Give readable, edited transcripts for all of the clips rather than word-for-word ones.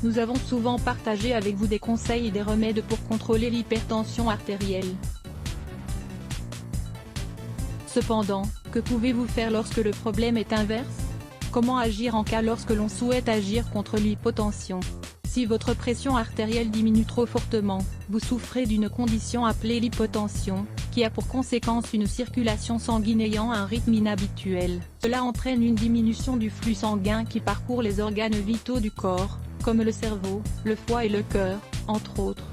nous avons souvent partagé avec vous des conseils et des remèdes pour contrôler l'hypertension artérielle. Cependant, que pouvez-vous faire lorsque le problème est inverse? Comment agir en cas lorsque l'on souhaite agir contre l'hypotension? Si votre pression artérielle diminue trop fortement, vous souffrez d'une condition appelée l'hypotension, qui a pour conséquence une circulation sanguine ayant un rythme inhabituel. Cela entraîne une diminution du flux sanguin qui parcourt les organes vitaux du corps, comme le cerveau, le foie et le cœur, entre autres.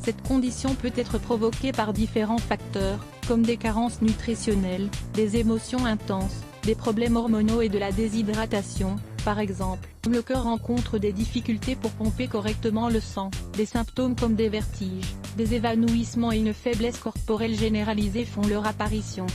Cette condition peut être provoquée par différents facteurs, comme des carences nutritionnelles, des émotions intenses, des problèmes hormonaux et de la déshydratation, par exemple. Le cœur rencontre des difficultés pour pomper correctement le sang, des symptômes comme des vertiges, des évanouissements et une faiblesse corporelle généralisée font leur apparition.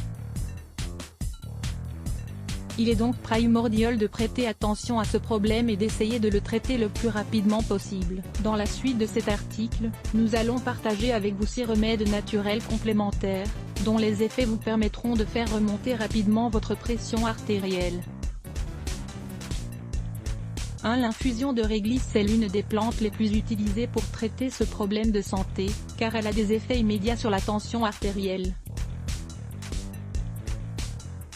Il est donc primordial de prêter attention à ce problème et d'essayer de le traiter le plus rapidement possible. Dans la suite de cet article, nous allons partager avec vous 6 remèdes naturels complémentaires, dont les effets vous permettront de faire remonter rapidement votre pression artérielle. 1. L'infusion de réglisse est l'une des plantes les plus utilisées pour traiter ce problème de santé, car elle a des effets immédiats sur la tension artérielle.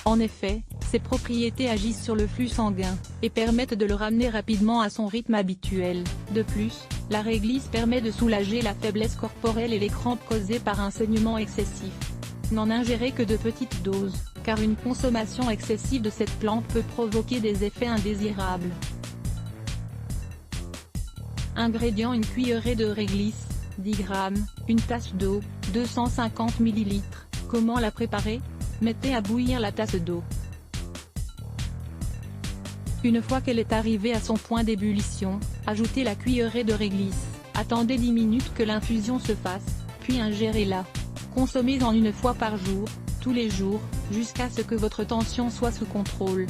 En effet, ses propriétés agissent sur le flux sanguin, et permettent de le ramener rapidement à son rythme habituel. De plus, la réglisse permet de soulager la faiblesse corporelle et les crampes causées par un saignement excessif. N'en ingérez que de petites doses, car une consommation excessive de cette plante peut provoquer des effets indésirables. Ingrédients: une cuillerée de réglisse, 10 g, une tasse d'eau, 250 ml. Comment la préparer? Mettez à bouillir la tasse d'eau. Une fois qu'elle est arrivée à son point d'ébullition, ajoutez la cuillerée de réglisse, attendez 10 minutes que l'infusion se fasse, puis ingérez-la. Consommez-en une fois par jour, tous les jours, jusqu'à ce que votre tension soit sous contrôle.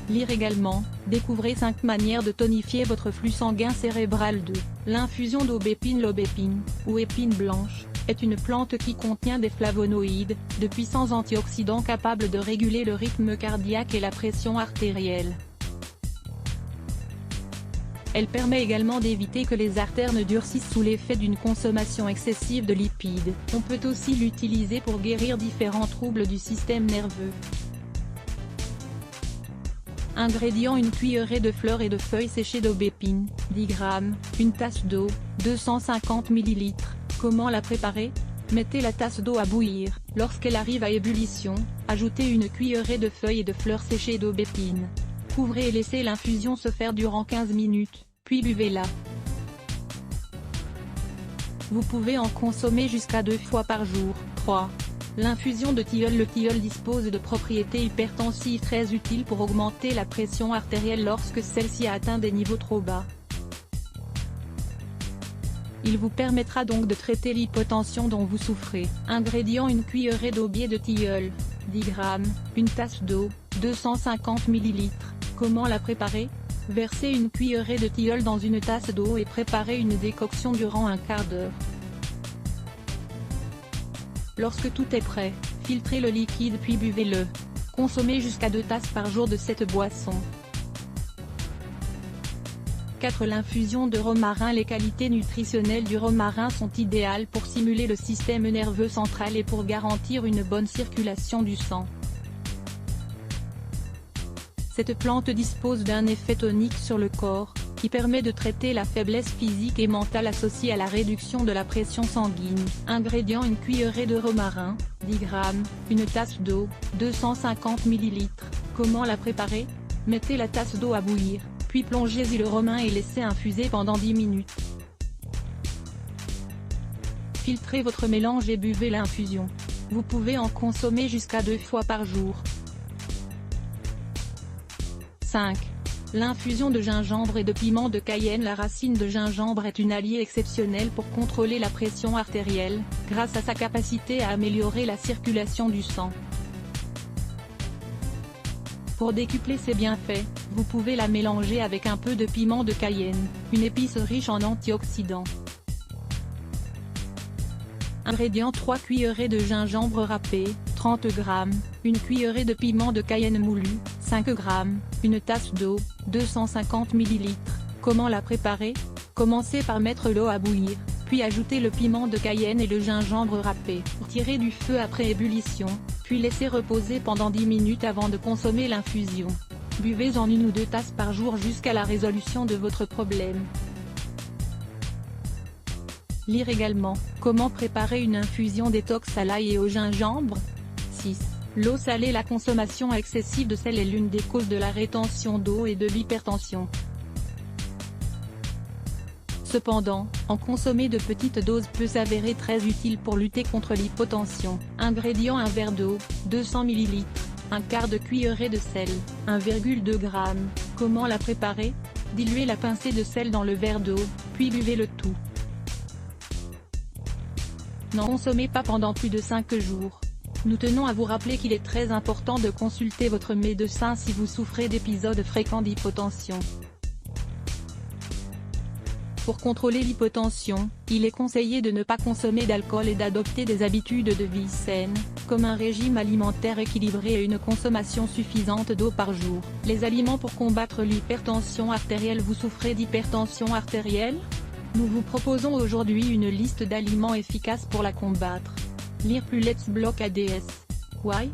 Lire également, découvrez 5 manières de tonifier votre flux sanguin cérébral. 2. L'infusion d'aubépine. L'aubépine, ou épine blanche, est une plante qui contient des flavonoïdes, de puissants antioxydants capables de réguler le rythme cardiaque et la pression artérielle. Elle permet également d'éviter que les artères ne durcissent sous l'effet d'une consommation excessive de lipides. On peut aussi l'utiliser pour guérir différents troubles du système nerveux. Ingrédients: une cuillerée de fleurs et de feuilles séchées d'aubépine, 10 g, une tasse d'eau, 250 ml. Comment la préparer? Mettez la tasse d'eau à bouillir. Lorsqu'elle arrive à ébullition, ajoutez une cuillerée de feuilles et de fleurs séchées d'aubépine. Couvrez et laissez l'infusion se faire durant 15 minutes, puis buvez-la. Vous pouvez en consommer jusqu'à 2 fois par jour. 3. L'infusion de tilleul. Le tilleul dispose de propriétés hypertensives très utiles pour augmenter la pression artérielle lorsque celle-ci a atteint des niveaux trop bas. Il vous permettra donc de traiter l'hypotension dont vous souffrez. Ingrédients: une cuillerée d'aubier de tilleul, 10 g, une tasse d'eau, 250 ml. Comment la préparer? Versez une cuillerée de tilleul dans une tasse d'eau et préparez une décoction durant un quart d'heure. Lorsque tout est prêt, filtrez le liquide puis buvez-le. Consommez jusqu'à 2 tasses par jour de cette boisson. 4. L'infusion de romarin. Les qualités nutritionnelles du romarin sont idéales pour stimuler le système nerveux central et pour garantir une bonne circulation du sang. Cette plante dispose d'un effet tonique sur le corps, qui permet de traiter la faiblesse physique et mentale associée à la réduction de la pression sanguine. Ingrédients: une cuillerée de romarin, 10 g, une tasse d'eau, 250 ml. Comment la préparer? Mettez la tasse d'eau à bouillir, puis plongez-y le romarin et laissez infuser pendant 10 minutes. Filtrez votre mélange et buvez l'infusion. Vous pouvez en consommer jusqu'à 2 fois par jour. 5. L'infusion de gingembre et de piment de Cayenne. La racine de gingembre est une alliée exceptionnelle pour contrôler la pression artérielle, grâce à sa capacité à améliorer la circulation du sang. Pour décupler ses bienfaits, vous pouvez la mélanger avec un peu de piment de Cayenne, une épice riche en antioxydants. Ingrédients: 3 cuillerées de gingembre râpé, 30 g, une cuillerée de piment de Cayenne moulu, 5 g, une tasse d'eau, 250 ml. Comment la préparer? Commencez par mettre l'eau à bouillir, puis ajoutez le piment de Cayenne et le gingembre râpé. Tirez du feu après ébullition, puis laissez reposer pendant 10 minutes avant de consommer l'infusion. Buvez en 1 ou 2 tasses par jour jusqu'à la résolution de votre problème. Lire également, comment préparer une infusion détox à l'ail et au gingembre? 6. L'eau salée. La consommation excessive de sel est l'une des causes de la rétention d'eau et de l'hypertension. Cependant, en consommer de petites doses peut s'avérer très utile pour lutter contre l'hypotension. Ingrédients: 1 verre d'eau, 200 ml, un quart de cuillerée de sel, 1,2 g. Comment la préparer? Diluez la pincée de sel dans le verre d'eau, puis buvez le tout. N'en consommez pas pendant plus de 5 jours. Nous tenons à vous rappeler qu'il est très important de consulter votre médecin si vous souffrez d'épisodes fréquents d'hypotension. Pour contrôler l'hypotension, il est conseillé de ne pas consommer d'alcool et d'adopter des habitudes de vie saines, comme un régime alimentaire équilibré et une consommation suffisante d'eau par jour. Les aliments pour combattre l'hypertension artérielle. Vous souffrez d'hypertension artérielle? Nous vous proposons aujourd'hui une liste d'aliments efficaces pour la combattre. Lire plus. Let's block ADS. Why?